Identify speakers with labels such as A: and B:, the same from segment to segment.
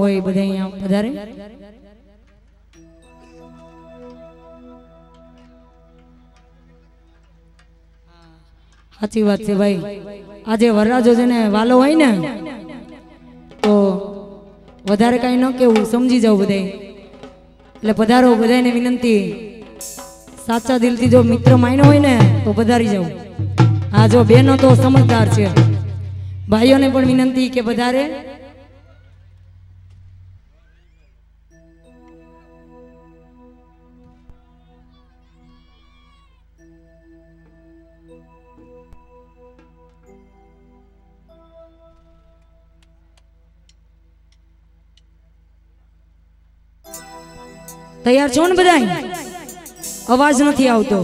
A: હોય બધા અહીંયા વધારે સાચી વાત છે ભાઈ આજે વરરાજો જેને વાલો હોય ને તો વધારે કઈ ન કેવું સમજી જાવ બધા એટલે પધારો બધાને વિનંતી સાચા દિલથી જો મિત્ર માન્યો હોય ને તો પધારી જાવ હા જો બેનો તો સમજદાર છે ભાઈઓને પણ વિનંતી કે પધારે तैयार छो ने बधाई अवाज नहीं आवतो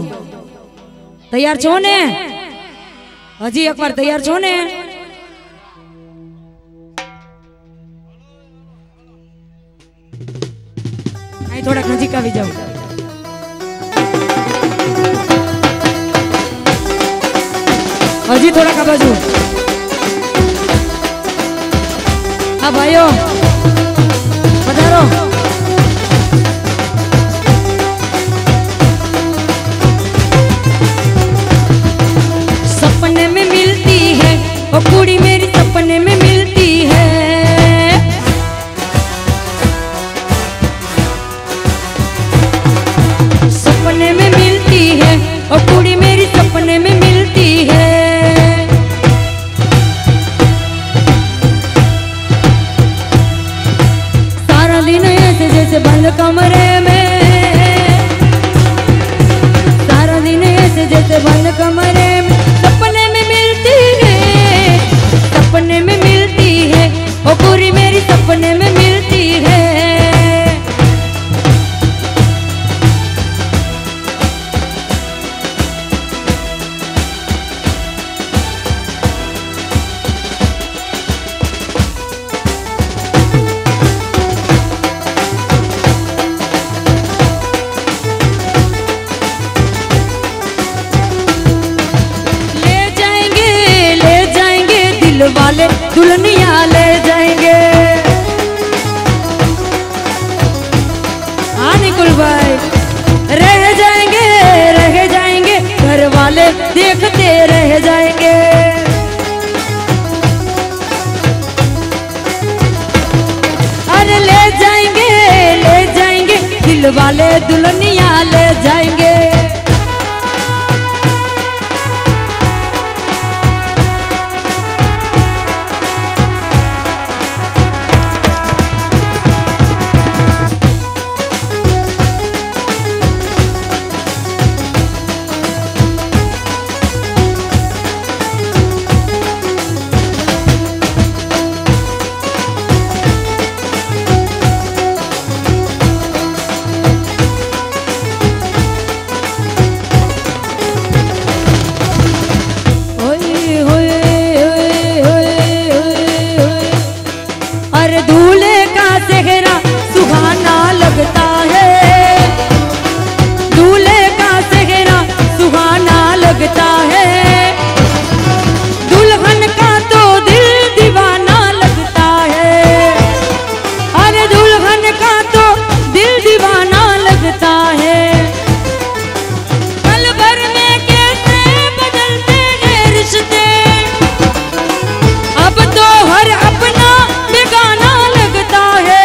A: तैयार छो ने हजी एक बार तैयार छो ने थोड़ा नजीक आवी जाओ हजी थोड़ा का बाजू हाँ भाइयों पधारो सपने में मिलती है ओ कुड़ी मेरी सपने में मिलती है सपने में मिलती है ओ कुड़ी मेरी सपने में मिलती है सारा दिन ऐसे जैसे बंद कमरे में सारा दिन ऐसे जैसे बंद कमरे में सपने में मिलती है ओ पूरी मेरी सपने में मिलती है वाले दुल्हनिया ले जाएंगे हाँ निकुल भाई रह जाएंगे घर वाले देखते रह जाएंगे अरे ले जाएंगे दिल वाले दुल्हनिया ले जाएंगे दूल्हे का सेहरा सुहाना लगता है दूल्हे का सेहरा सुहाना लगता है दुल्हन का तो दिल दीवाना लगता है अरे दुल्हन का तो दिल दीवाना लगता है पल भर में कैसे बदलते हैं रिश्ते अब तो हर अपना बेगाना लगता है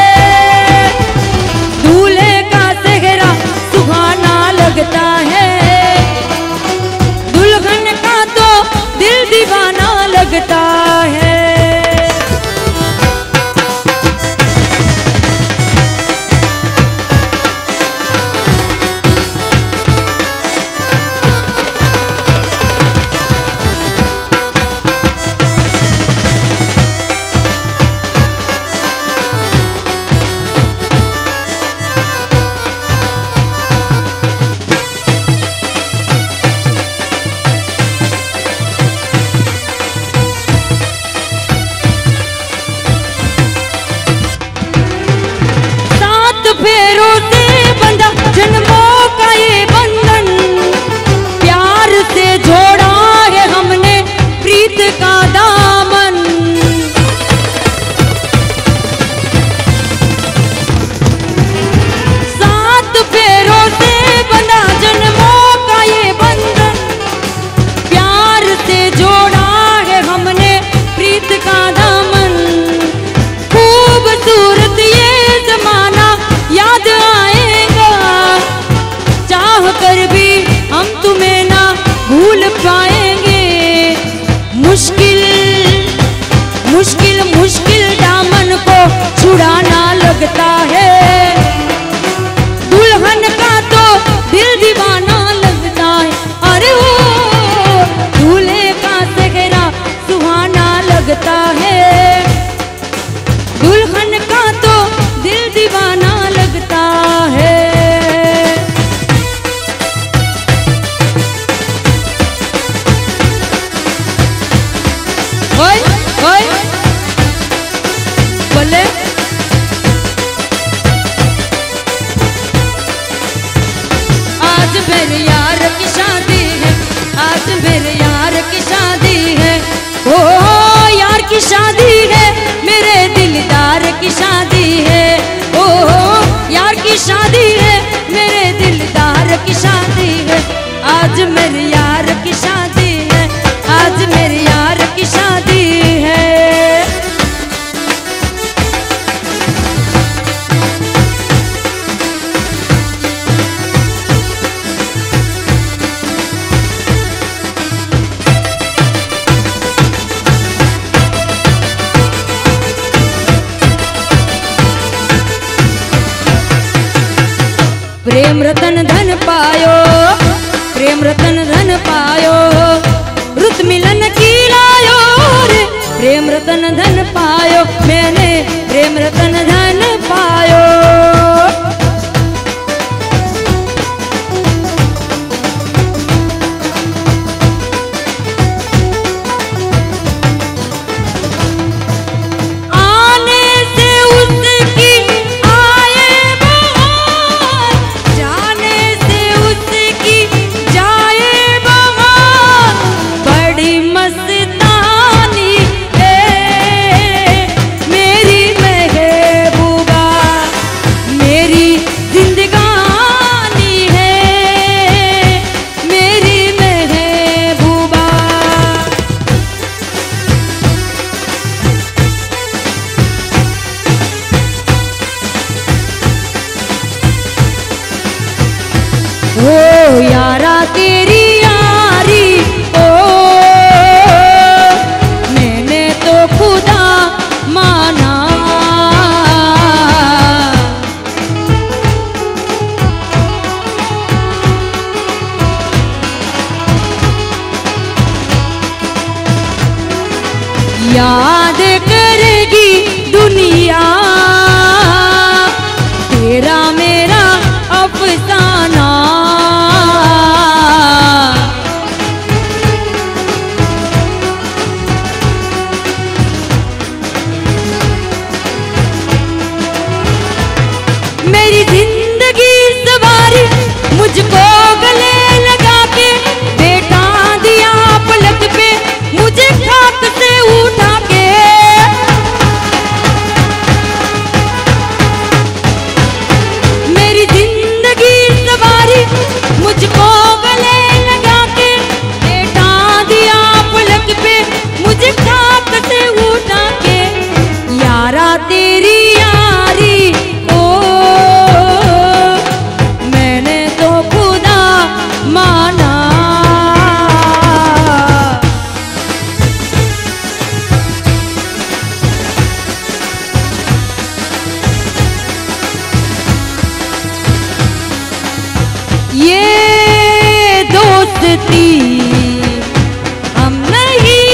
A: हम तुम्हें ना भूल पाएंगे। मुश्किल मुश्किल मुश्किल दामन को छुड़ाना लगता है। दुल्हन का तो दिल दीवाना लगता है। अरे वो दूल्हे का सेहरा सुहाना लगता है। दुल्हन का तो दिल दीवाना लगता है। ओए ओए बोले आज मेरे यार की शादी है, आज मेरे यार की शादी है। ओ यार की शादी है, मेरे दिलदार की शादी है। ओ यार की शादी है, मेरे दिलदार की शादी है। आज मेरे यार की शादी है, आज मेरे यार की शादी है। प्रेम रतन धन पायो, प्रेम रतन धन पायो, रुत मिलन की लायो रे। प्रेम रतन धन पायो, मैंने प्रेम रतन धन पायो। ओ यारा तेरी यारी ओ मैंने तो खुदा माना। याद करेगी दुनिया तेरा मेरा अफसाना। मेरी जिंदगी सवारी मुझको गले लगा के, बेटा दिया पलक पे मुझे खाक से उठा के। मेरी जिंदगी सवारी मुझको गले लगा के, बेटा दिया पलक पे मुझे खाक से उठा के। यारा तेरी यारी ओ मैंने तो खुदा माना। ये दोस्ती हम नहीं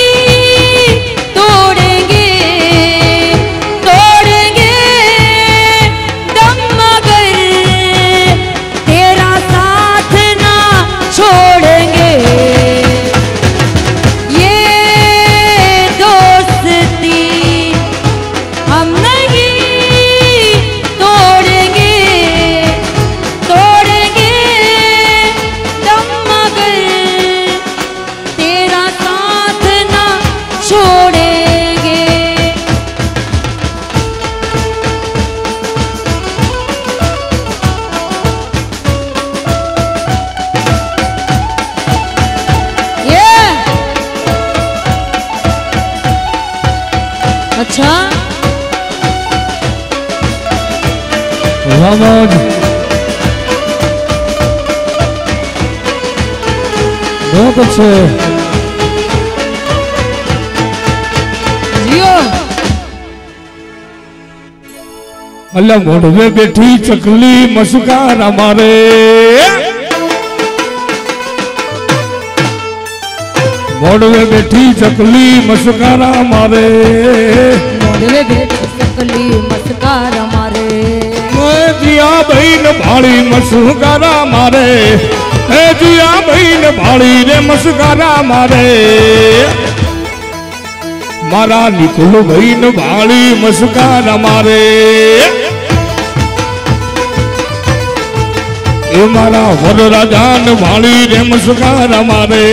A: तोड़ेंगे, तोड़ेंगे दम मगर तेरा साथ ना छोड़ेंगे। ये दोस्ती हम नहीं तोड़ेंगे, तोड़ेंगे दम मगर तेरा साथ ना छोड़ेंगे। ये अच्छा
B: बहुत अच्छे अल्लाह मोड़वे बैठी चकली मस्कार हमारे मोड़वे बैठी चकली मस्कार हमारे
A: मोड़वे बैठी चकली मस्कार हमारे
B: जिया बहन भाड़ी मस्कार हमारे जिया बहन भाड़ी रे मस्कार हमारे मारा निकुल बहन भाड़ी मस्कार हमारे ए मारा वरराजान भाड़ी रे मस्कार हमारे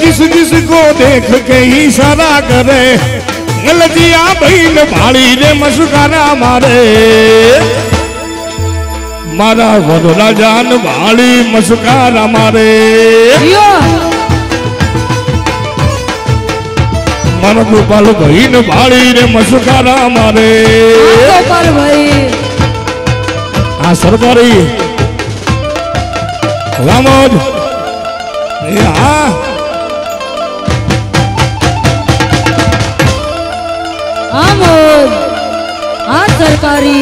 B: किस किस को देख के इशारा करे गलतिया बहन भाड़ी रे मस्कार हमारे मारा वरराजान भाड़ी मस्कार हमारे मारा गोपाल बहन भाड़ी रे मस्कार हमारे
A: गोपाल भाई
B: हाँ सरकारी रामोद हाँ
A: आमोद हाँ सरकारी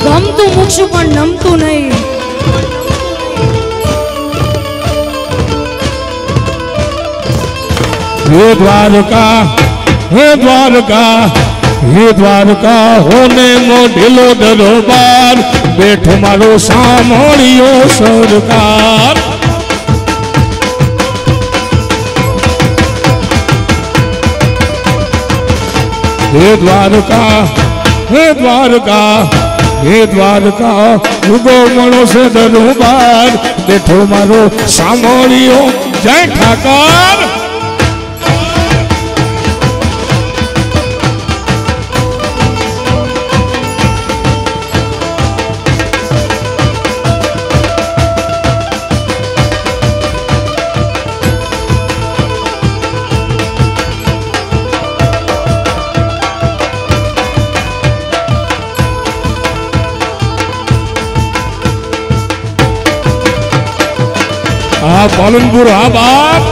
A: गमતું મૂકશું પણ નમતું નહીં
B: हे द्वारका हे द्वारका हे द्वारका होने मो ढिलो दरबार बैठो मारो सामोलियो सरकार हे द्वारका हे द्वारका हे द्वारका उगो मणो से दरबार बैठो मारो सामोलियो जय ठाकर पालनपुर हाँ बाप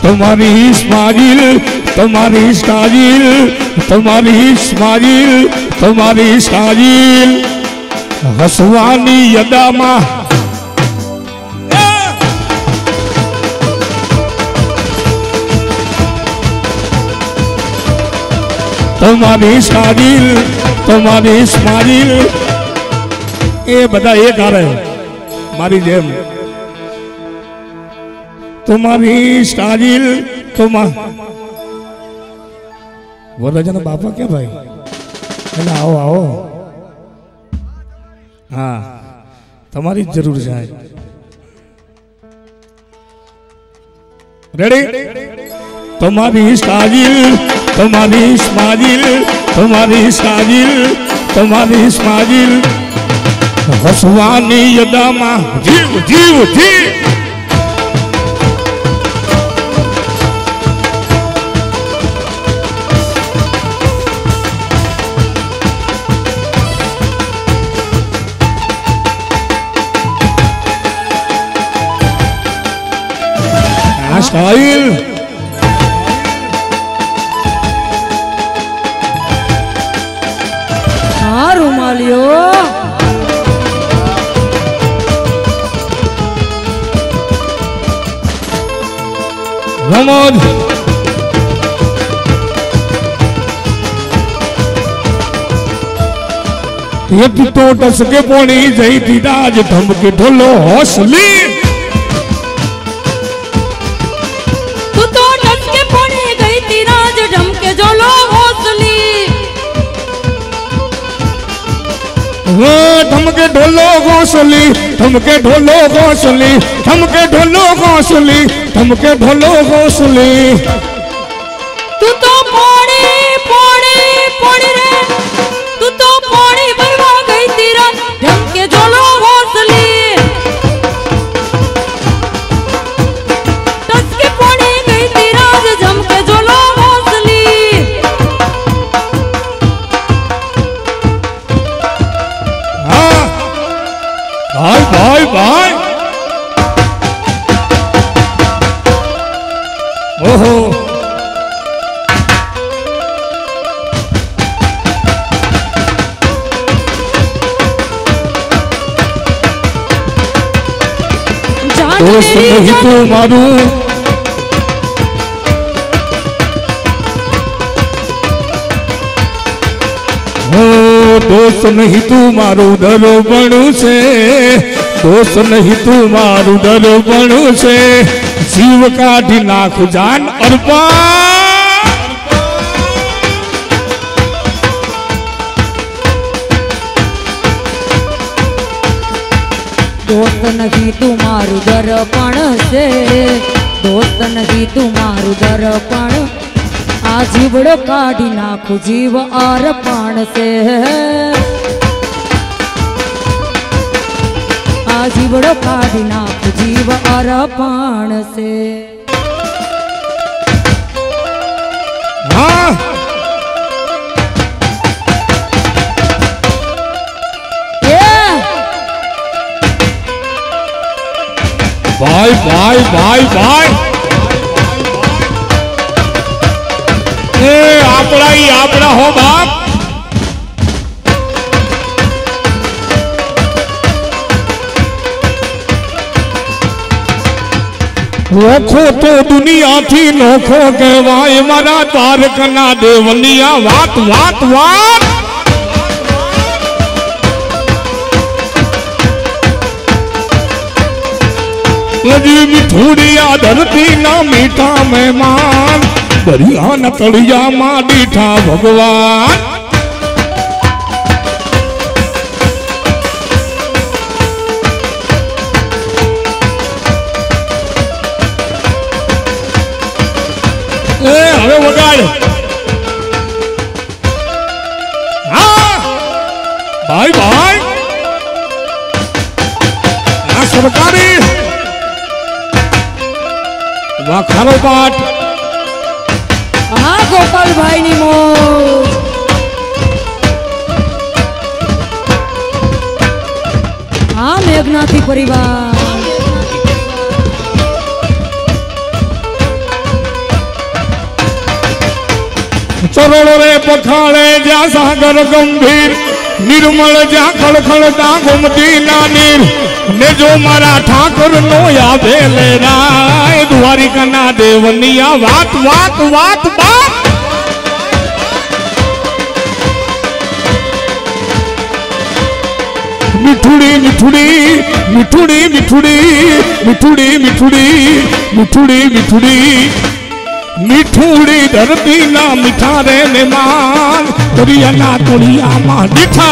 B: तुम्हारी इस्माइल तुम्हारी इस्माइल तुम्हारी इस्माइल तुम्हारी इस्माइल हसवानी यदामा तुम्हारी इस्माइल तुम्हारी इस्माइल ये बता ये गा रहे मारी जेम तुम्हारी इस्माइल बोला जना बापा क्या भाई है आओ आओ हाँ तुम्हारी जरूर जाए रेडी तुम्हारी इस्माइल तुम्हारी इस्माइल तुम्हारी इस्माइल तुम्हारी इस्माइल हसवानी यदामा जीव जीव जीव स्टाइल
A: रुमालियो
B: रमोद ये पितो टस के पोनी जई दीदाज धमके ढोलो हौसली धमके ढोलो घोसली धमके ढोलो घोसली धमके ढोलो घोसली धमके ढोलो घोसली
A: तू तो पोड़ी पोड़ी पोड़ी रे तू तो पानी भरवा गई तेरा ढंग के झोलो घोंसली टस के पानी गई तेरा जम के झोलो घोंसली
B: हाँ भाई भाई भाई ओहो दोस्त नहीं तू मारू हो दोस्त नहीं तू मारू दरो बनू से दोस्त नहीं तू मारू दरो बनू से जीव काढ़ी नाख जान अर्पा
A: दोस्त नहीं तुम्हारू दर्पण से दोस्त नहीं तुम्हारू दर्पण आ जीवड़ो काढ़ी नाखू जीव अर्पण से आ जीवड़ो काढ़ी नाखू जीव अर्पण से
B: हाँ भाई भाई भाई भाई ए आपड़ा ही आपड़ा हो बाप नोखो तो दुनिया थी नोखो कहवाए मारा द्वारकना देवनिया वात वात वात लजी मिठूड़िया धरती ना मीठा मेहमान दरिया न तड़िया माँ डीठा भगवान ए हवे वगाड़ हाँ भाई भाई ना सरकारी वाह खारो पाठ
A: हाँ गोपाल भाई नी मोज हाँ मेघनाथी परिवार
B: चरण रे पखाड़े जा सागर गंभीर निर्मल जा खड़खड़ता घूमती नानीर ने जो मारा ठाकुर नो या भेले राय द्वारिका ना देवनिया वात वात वात बात मिठुड़ी मिठुड़ी मिठुड़ी मिठुड़ी मिठुड़ी मिठुड़ी मिठुड़ी मिठुड़ी मिठुड़ी धरती ना मिठा रे मेहमान तोरिया ना तोरिया माँ मिठा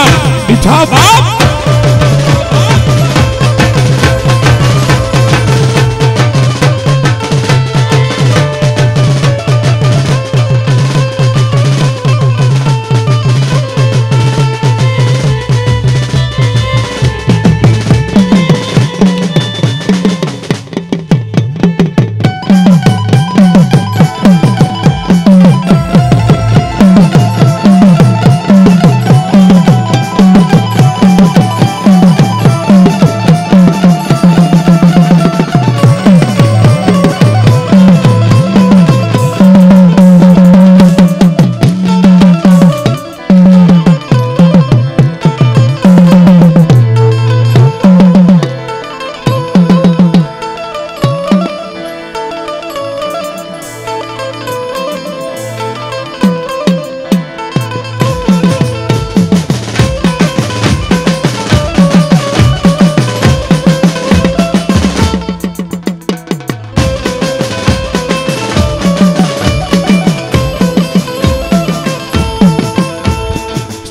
B: मिठा बाप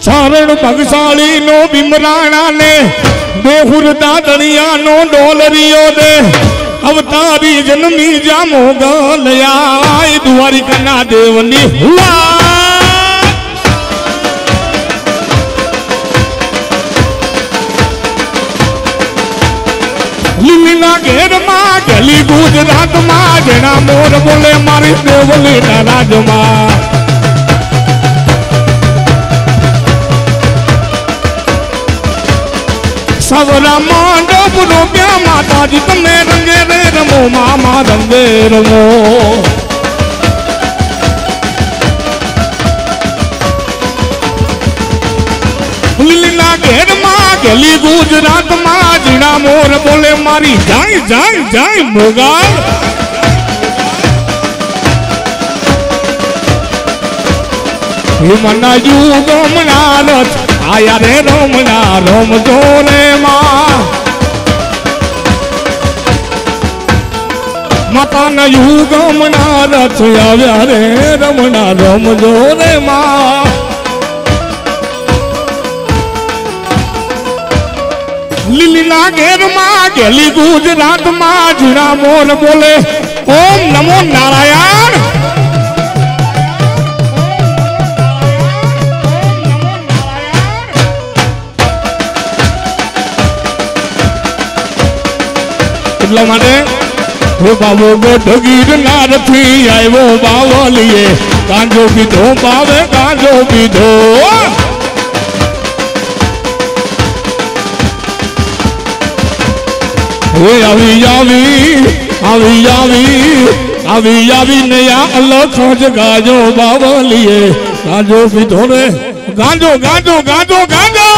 B: चारण भगशाली नो बिमराणा ने बेहुर दादनिया नो डोलरियो दे अवतारी जन्मी जामो गलया द्वारिका ना देवनी हुआ લીલીના ઘેરમાં ગલી ગુજરાતમાં જેના મોર બોલે મારી દેવલીના રાજમાં સવરા માંડપ રોપ્યા માતાજી તમે રંગે રે રમો મામા રંગે રમો લીલીના ઘેરમાં ગલી ગુજરાતમાં જીણા મોર બોલે મારી જાય જાય જાય મોગાલ મના યુગમના રથ આયા રે રમના રમજો રે માતાના યુગમના રથ આવ્યા રે રમના રમજો રે લીલીના ઘેરમાં ગેલી ગુજરાતમાં જીણા મોર બોલે ઓમ નમો નારાયણ એટલા માટે હે બાબો ગઢગીર ના રથી આવ્યો બાવલીએ કાંજો પીધો બાવે કાંજો પીધો આવી નયા અલખ જગાજો બાવલીએ ગાજો પીધો રે ગાજો ગાજો ગાજો ગાજો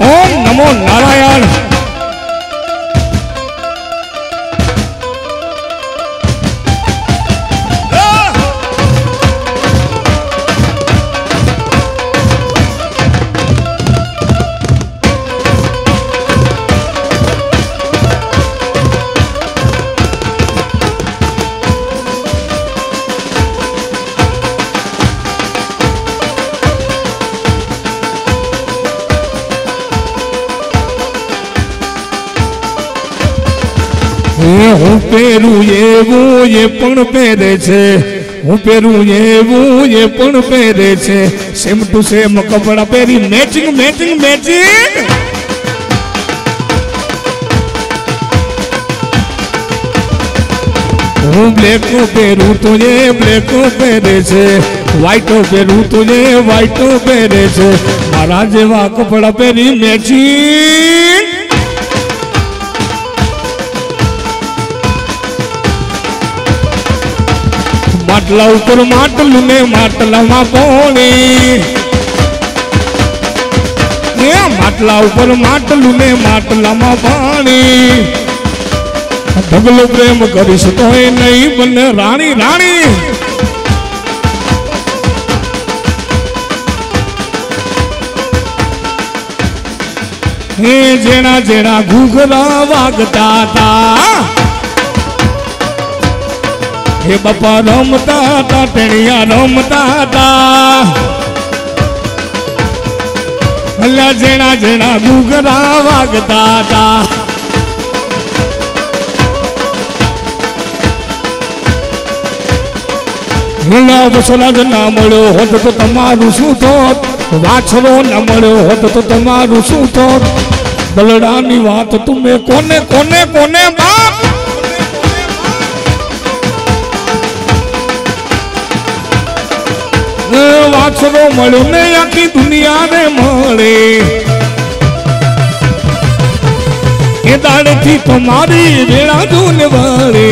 B: ઓમ નમો નારાયણ હું પહેરું એવું એ પણ પહેરે છે હું પહેરું એવું એ પણ પહેરે છે સેમ ટુ સેમ કપડા પહેરી મેચિંગ મેચિંગ મેચિંગ હું બ્લેક પહેરું તો એ બ્લેક પહેરે છે વ્હાઈટ પહેરું તો એ વ્હાઈટ પહેરે છે મારા જેવા કપડા પહેરી મેચિંગ માટલા ઉપર માટલું ને માટલામાં પાણી માટલા ઉપર માટલું ને માટલામાં પાણી ઢગલો પ્રેમ કરીશ તો એ નહીં બને રાણી રાણી હે જેના જેના ઘૂઘરા વાગતા હતા હે બાપા રમતા હતા ટેણિયા રમતા હતા અલ્યા જેણા જેણા ઘૂઘરા વાગતા હતા વસરાજ ના મળ્યો હોત તો તમારું શું થોત વાછરો ના મળ્યો હોત તો તમારું શું થોત દલડાની વાત તમે કોને કોને કોને બાપ વાછરો મળ્યો ને આખી દુનિયા ને મળે એ દાડથી તમારી વેળા દૂન વળે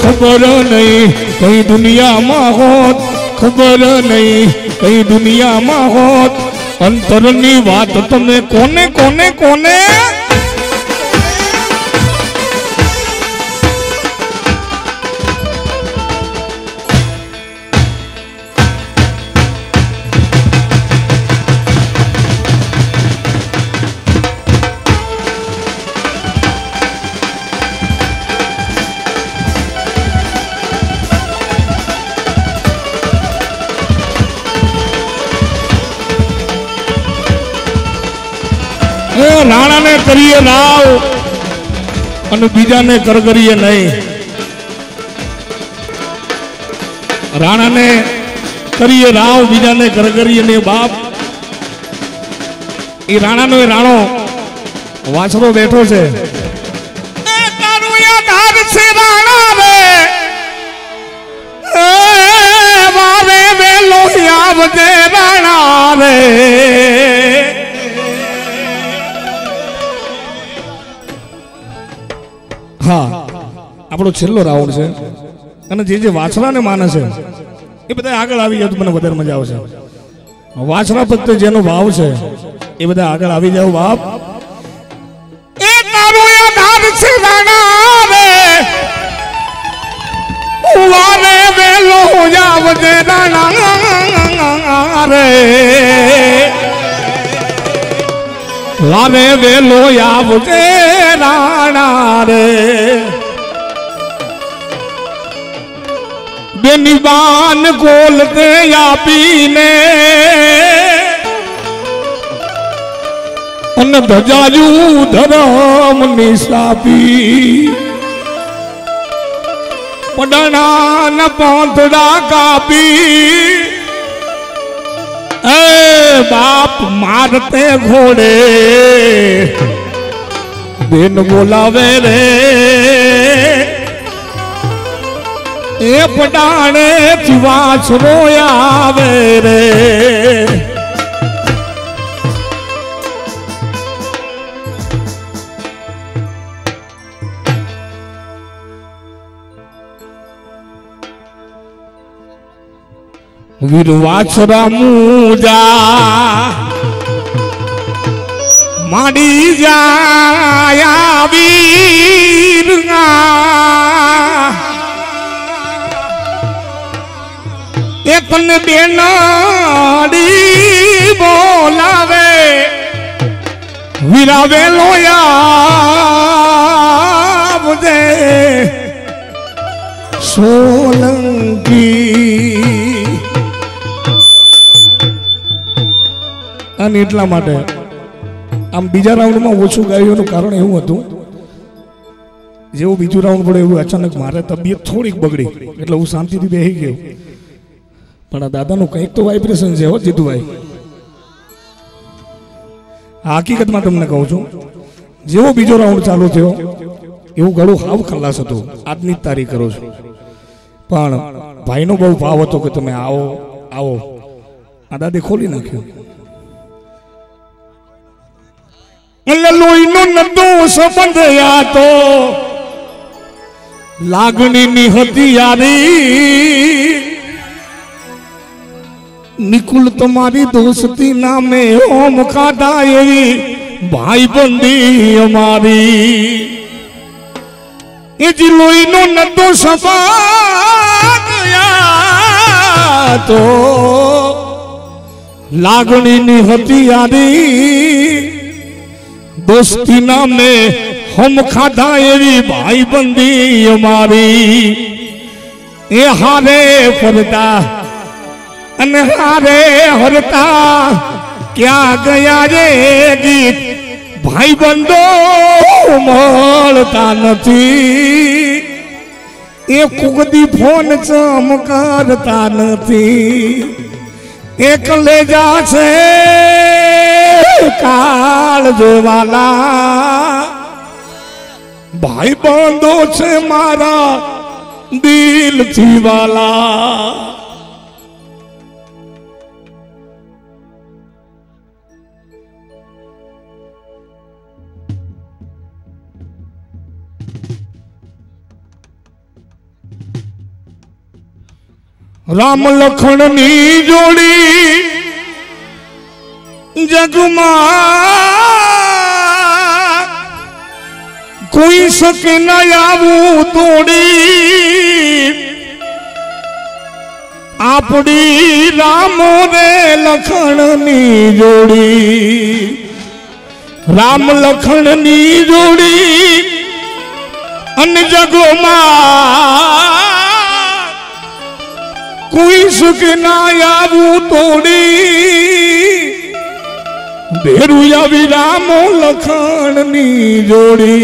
B: ખબર નહીં કઈ દુનિયામાં હોત ખબર નહીં કઈ દુનિયામાં હોત અંતરની વાત તમે કોને કોને કોને રાણાને કરીએ રાવ અને બીજાને કરગરીએ નહીં राणा ने करिए राव बीजा ने घर करिए ने बाप ये राणा नो राणो वाछरो बैठो छे ए तारू याद से राणा रे ए वारे वेलो आवजे राणा रे हाँ આપણો છેલ્લો રાઉન્ડ છે અને જે વાછરાને માને છે એ બધા આગળ આવી જાય તો મને વધારે મજા આવશે વાછરા પ્રત્યે જેનો ભાવ છે એ બધા આગળ આવી જાવ બાપ એ તારો આધાર છે રાણા રે વારે વેલો આવજે રાણા રે વારે વેલો આવજે રાણા રે बेनिबान गोल दे या पीने अन धजाजू धरम निसापी पडना न पौंथड़ा कापी ए बाप मारते घोड़े बेन बोलावे रे ए पटाणे वाछरो आवे रे वीर वाछरा मूजा माड़ी जाया वीर एकन बेनाड़ी बोलावे वीरावे लोया बुदे सोलंकी અને એટલા માટે આમ બીજા રાઉન્ડમાં ઓછું ગાયું કારણ એવું હતું જેવું બીજું રાઉન્ડ પડે એવું અચાનક મારે તબિયત થોડીક બગડી એટલે હું શાંતિથી બેસી ગયો પણ આ દાદાનું કંઈક તો વાઇબ્રેશન છે હો જીતુભાઈ હકીકતમાં તમને કહું છું જેવો બીજો રાઉન્ડ ચાલુ થયો એવું ગળું હાવ ખલાસ હતું આજની જ તારીખ કરો છું પણ ભાઈનો બહુ ભાવ હતો કે તમે આવો આવો આ દાદે ખોલી નાખ્યું લોહીનો નતો સંબંધ યા તો લાગણીની હતી યારી निकुल तुम्हारी दोस्ती नामे ओम खादा एवी भाई बंदी हमारी लोई नो नदो सफा गया तो लागणी नी हथियारी दोस्ती नामे हम खादा एवी भाई बंदी हमारी ए हारे फरदा अनहारे हरता क्या गया रे गीत भाई बंदो મળતા નથી એ કુગદી ફોન ચમકારતા નથી એક લેજા છે કાળ જોવાલા ભાઈ બંધો છે મારા દિલથી વાલા राम लखन नी जोड़ी जगमा कोई सके न आवू तोड़ी आपड़ी रामो रे लखन नी जोड़ी राम लखन नी जोड़ी अन जगमा कोई सुख ना आवू तोड़ी भेरुया विरामो लखन नी जोड़ी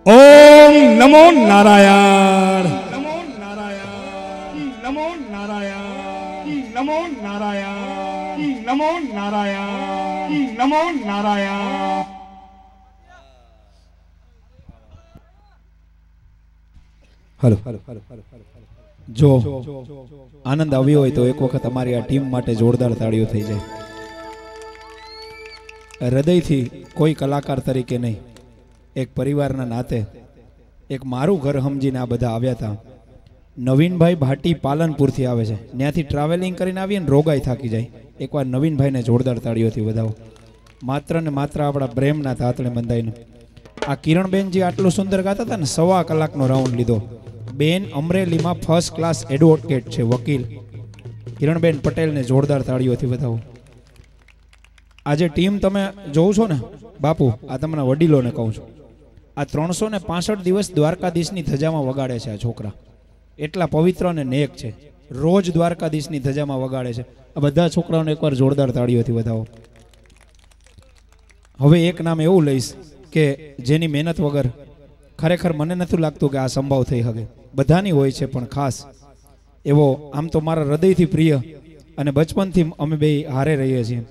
B: ओम નમો નારાયણ, નમો નારાયણ, નમો નારાયણ, નમો નારાયણ, નમો નારાયણ, નમો નારાયણ.
C: હલો, જો આનંદ આવ્યો હોય તો એક વખત અમારી આ ટીમ માટે જોરદાર તાળીઓ થઈ જાય. હૃદયથી કોઈ કલાકાર તરીકે નહીં, એક પરિવારના નાતે, એક મારું ઘર સમજીને આ બધા આવ્યા હતા. નવીનભાઈ ભાટી પાલનપુરથી આવે છે, ત્યાંથી ટ્રાવેલિંગ કરીને આવીએ ને રોગાઈ થાકી જાય. એકવાર નવીનભાઈને જોરદાર તાળીઓથી વધાવો. માત્ર ને માત્ર આપણા પ્રેમના તાતણે બંધાઈને આ કિરણબેનજી આટલું સુંદર ગાતા હતા ને, 1.25 કલાકનો રાઉન્ડ લીધો. બેન અમરેલીમાં ફર્સ્ટ ક્લાસ એડવોકેટ છે, વકીલ. કિરણબેન પટેલને જોરદાર તાળીઓથી વધાવો. આજે ટીમ તમે જોઉં છો ને બાપુ, આ તમને વડીલોને કહું છું, આ 365 દિવસ દ્વારકાધીશની ધજામાં વગાડે છે આ છોકરા. એટલા પવિત્ર અને નેક છે, રોજ દ્વારકાધીશની ધજામાં વગાડે છે. આ બધા છોકરાઓને એકવાર જોરદાર તાળીઓથી વધાવો. હવે એક નામ એવું લઈશ કે જેની મહેનત વગર ખરેખર મને નથી લાગતું કે આ સંભવ થઈ શકે. બધાની હોય છે પણ ખાસ એવો, આમ તો મારા હૃદયથી પ્રિય અને બચપનથી અમે બે હારે રહીએ છીએ.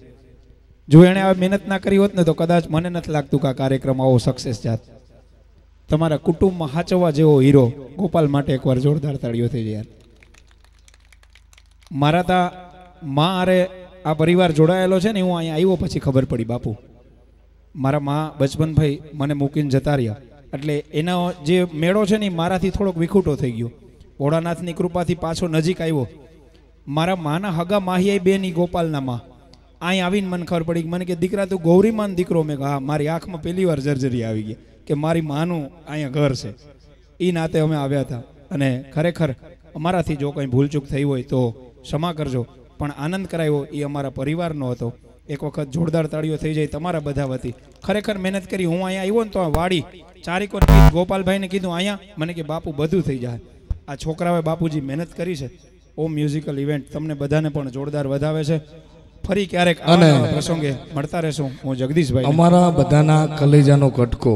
C: જો એણે આ મહેનત ના કરી હોત ને તો કદાચ મને નથી લાગતું કે આ કાર્યક્રમ આવો સક્સેસ જાત. તમારા કુટુંબમાં હાચવવા જેવો હીરો ગોપાલ માટે એકવાર જોરદાર તાળીઓ થઈ જાય. મારા તા માં આરે આ પરિવાર જોડાયેલો છે ને, હું અહીંયા આવ્યો પછી ખબર પડી બાપુ. મારા માં બચપનભાઈ મને મૂકીને જતા રહ્યા, એટલે એનો જે મેળો છે ને મારાથી થોડોક વિખૂટો થઈ ગયો. ભોળાનાથની કૃપાથી પાછો નજીક આવ્યો. મારા માના હગા માહિયાઈ બેની ગોપાલના માં અહીં આવીને મને ખબર પડી. મને કે દીકરા તું ગૌરીમાન દીકરો? મેં કહા. મારી આંખમાં પહેલી વાર જર્જરી આવી ગઈ કે મારી માનું અહીંયા ઘર છે. એ નાતે અમે આવ્યા હતા અને ખરેખર અમારાથી જો કંઈ ભૂલચૂક થઈ હોય તો ક્ષમા કરજો, પણ આનંદ કરાવ્યો એ અમારા પરિવારનો હતો. એક વખત જોરદાર તાળીઓ થઈ જાય તમારા બધા વતી. ખરેખર મહેનત કરી. હું અહીંયા આવ્યો ને તો આ વાડી ચારીકો ગોપાલભાઈને કીધું અહીંયા, મને કે બાપુ બધું થઈ જાય. આ છોકરાઓએ બાપુજી મહેનત કરી છે. ઓમ મ્યુઝિકલ ઇવેન્ટ તમને બધાને પણ જોરદાર વધાવે છે. ફરી ક્યારેક
B: અને
C: પ્રસંગે મળતા રહેશું. હું જગદીશભાઈ,
B: અમારા બધાના કલેજાનો કટકો,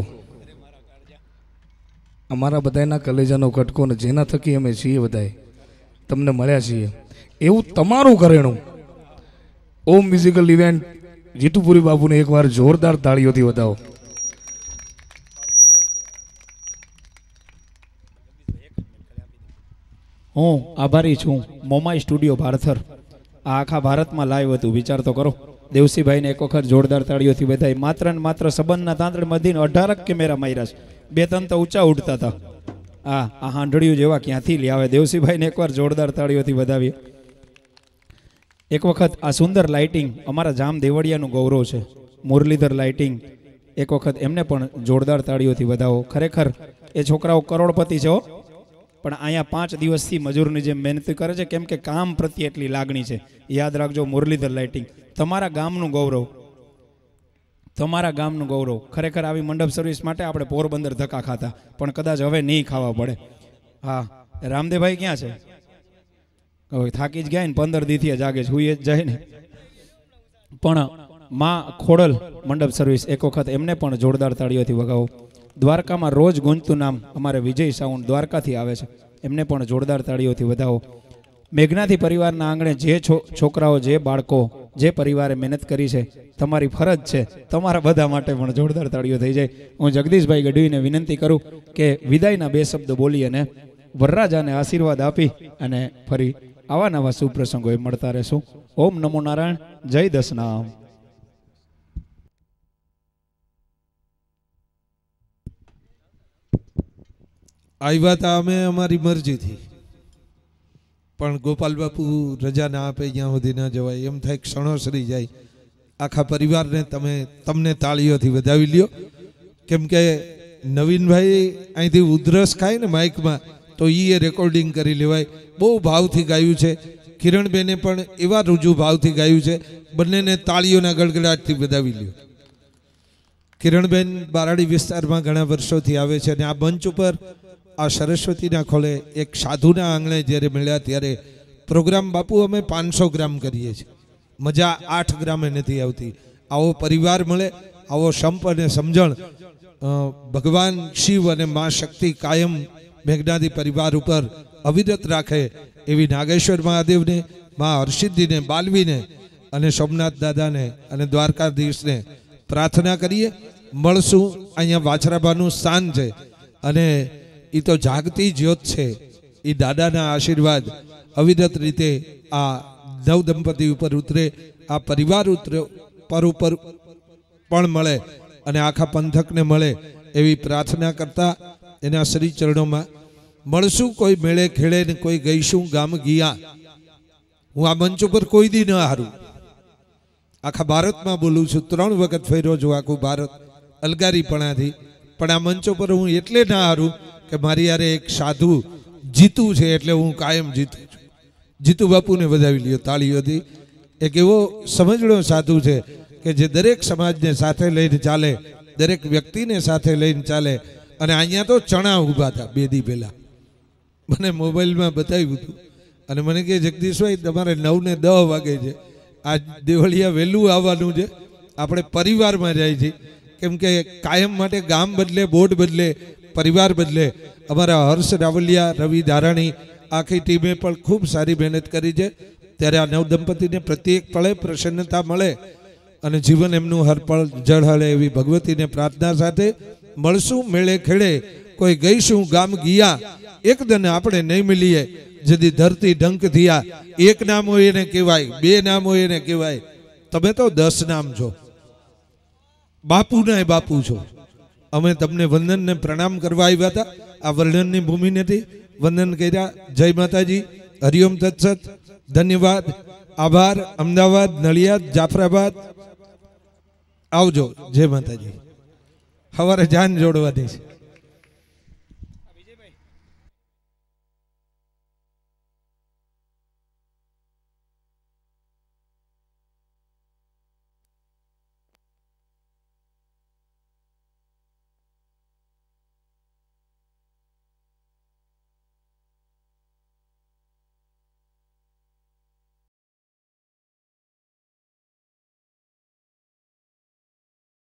B: અમારા બધાના કલેજાનો કટકો ને જેના થકી અમે છીએ બધાય તમને મળ્યા છીએ, એવું તમારું કરેણું ઓમ મ્યુઝિકલ ઇવેન્ટ જીતુપુરી બાપુને એકવાર જોરદાર તાળીઓથી વધાવો.
C: હું આભારી છું મોમાઈ સ્ટુડિયો ભારથર. આ આખા ભારતમાં લાઈવ હતું, વિચાર તો કરો. દેવસીભાઈને એક વખત જોરદાર તાળીઓથી બધાય. માત્ર ને માત્ર સંબંધના તાંતણે મધીને 18 કેમેરા માર્યા છે. 2-3 તો ઊંચા ઉડતા હતા. આ હાંડળિયું જેવા ક્યાંથી લઈ આવે. દેવસીભાઈને એકવાર જોરદાર તાળીઓથી વધાવીએ. એક વખત આ સુંદર લાઇટિંગ અમારા જામ દેવળિયાનું ગૌરવ છે, મુરલીધર લાઇટિંગ. એક વખત એમને પણ જોરદાર તાળીઓથી વધાવો. ખરેખર એ છોકરાઓ કરોડપતિ છે, પણ અહીંયા 5 દિવસથી મજૂરની જેમ મહેનત કરે છે, કેમ કે કામ પ્રત્યે એટલી લાગણી છે. યાદ રાખજો, મુરલીધર લાઇટિંગ તમારા ગામનું ગૌરવ, તમારા ગામનું ગૌરવ. ખરેખર આવી મંડપ સર્વિસ માટે આપણે પોરબંદર ધક્કા ખાતા, પણ કદાચ હવે નહીં ખાવા પડે. હા, રામદેવભાઈ ક્યાં છે? થાકી જ ગયા ને, 15 દીથી જાગે છે, હુઈ જ જાય ને. પણ માં ખોડલ મંડપ સર્વિસ એક વખત એમને પણ જોરદાર તાળીઓથી વગાવો. દ્વારકામાં રોજ ગુંજતું નામ અમારે વિજય સાઉન્ડ દ્વારકાથી આવે છે, એમને પણ જોરદાર તાળીઓથી વધાવો. મેઘનાથી પરિવારના આંગણે જે છોકરાઓ, જે બાળકો, જે પરિવારે મહેનત કરી છે, તમારી ફરજ છે તમારા બધા માટે પણ જોરદાર તાળીઓ થઈ જાય. હું જગદીશભાઈ ગઢવીને વિનંતી કરું કે વિદાયના 2 શબ્દ બોલી અને વરરાજાને આશીર્વાદ આપી અને ફરી આવા નવા સુપ્રસંગોએ મળતા રહેશું. ઓમ નમો નારાયણ, જય દશનામ.
D: આવ્યા હતા અમે અમારી મરજીથી, પણ ગોપાલ બાપુ રજા ના આપે ત્યાં સુધી ના જવાય. એમ થાય ક્ષણોસરી જાય. આખા પરિવારને તમને તાળીઓથી વધાવી લ્યો. કેમ કે નવીનભાઈ અહીંથી ઉધરસ ખાય ને માઇકમાં તો એ રેકોર્ડિંગ કરી લેવાય. બહુ ભાવથી ગાયું છે. કિરણબેને પણ એવા રૂજુ ભાવથી ગાયું છે. બંનેને તાળીઓના ગડગડાટથી વધાવી લ્યો. કિરણબેન બારાડી વિસ્તારમાં ઘણા વર્ષોથી આવે છે અને આ મંચ ઉપર આ સરસ્વતીના ખોલે એક સાધુના આંગણે જ્યારે મળ્યા ત્યારે પ્રોગ્રામ બાપુ અમે 500 ગ્રામ કરીએ છીએ. મજા 8 ગ્રામે નથી આવતી. આવો પરિવાર મળે, આવો સંપ અને સમજણ ભગવાન શિવ અને મા શક્તિ કાયમ મેઘનાદી પરિવાર ઉપર અવિરત રાખે એવી નાગેશ્વર મહાદેવને, મા હર્ષિદ્ધિને, બાલવીને અને સોમનાથ દાદાને અને દ્વારકાધીશને પ્રાર્થના કરીએ. મળશું. અહીંયા વાછરાબાનું સ્થાન છે અને એ તો જાગતી જ્યોત છે. એ દાદાના આશીર્વાદ અવિરત રીતે આ નવ દંપતી ઉપર ઉતરે, આ પરિવાર પર ઉપર પણ મળે અને આખા પંથકને મળે એવી પ્રાર્થના કરતા એના શ્રી ચરણોમાં મળશું. કોઈ મેળે ખેડે ને કોઈ ગઈશું ગામ ગયા. હું આ મંચ ઉપર કોઈ દી ન હારું. આખા ભારતમાં બોલું છું, 3 વખત ફેર્યો છું આખું ભારત અલગારીપણાથી, પણ આ મંચ ઉપર હું એટલે ના હારું કે મારી યારે એક સાધુ જીતું છે એટલે હું કાયમ જીતું છું. જીતુ બાપુને વધાવી લ્યો તાળીઓથી. એક એવો સમજણો સાધુ છે કે જે દરેક સમાજને સાથે લઈને ચાલે, દરેક વ્યક્તિને સાથે લઈને ચાલે. અને અહીંયા તો ચણા ઊભા હતા 2 દી પહેલા, મને મોબાઈલમાં બતાવ્યું હતું અને મને કહે જગદીશભાઈ તમારે 9 ને 10 વાગે છે, આજ દેવળિયા વહેલું આવવાનું છે, આપણે પરિવારમાં જાય છે. કેમ કે કાયમ માટે ગામ બદલે, બોર્ડ બદલે, પરિવાર બદલે. અમારા હર્ષ રાવલિયા, રવિ ધારાણી, આખી ટીમે પણ ખૂબ સારી મહેનત કરી છે. ત્યારે આ નવ દંપતીને પ્રત્યેક પળે પ્રસન્નતા મળે અને જીવન એમનું હરપળ જળહળે એવી ભગવતીને પ્રાર્થના સાથે મળશું. મેળે ખેડે કોઈ ગઈશું ગામ ગયા, એક દન આપણે નહીં મળીએ જદી ધરતી ઢંક થયા. 1 નામ હોય એને કહેવાય, 2 નામ હોય એને કહેવાય, તમે તો 10 નામ છો. બાપુના બાપુ છો. અમે તમને વંદનને પ્રણામ કરવા આવ્યા હતા. આ વર્ણનની ભૂમિ નથી, વંદન કર્યા. જય માતાજી, હરિઓમ તત્સત, ધન્યવાદ, આભાર. અમદાવાદ, નડિયાદ, જાફરાબાદ આવજો. જય માતાજી. સવારે જાન જોડવાની છે.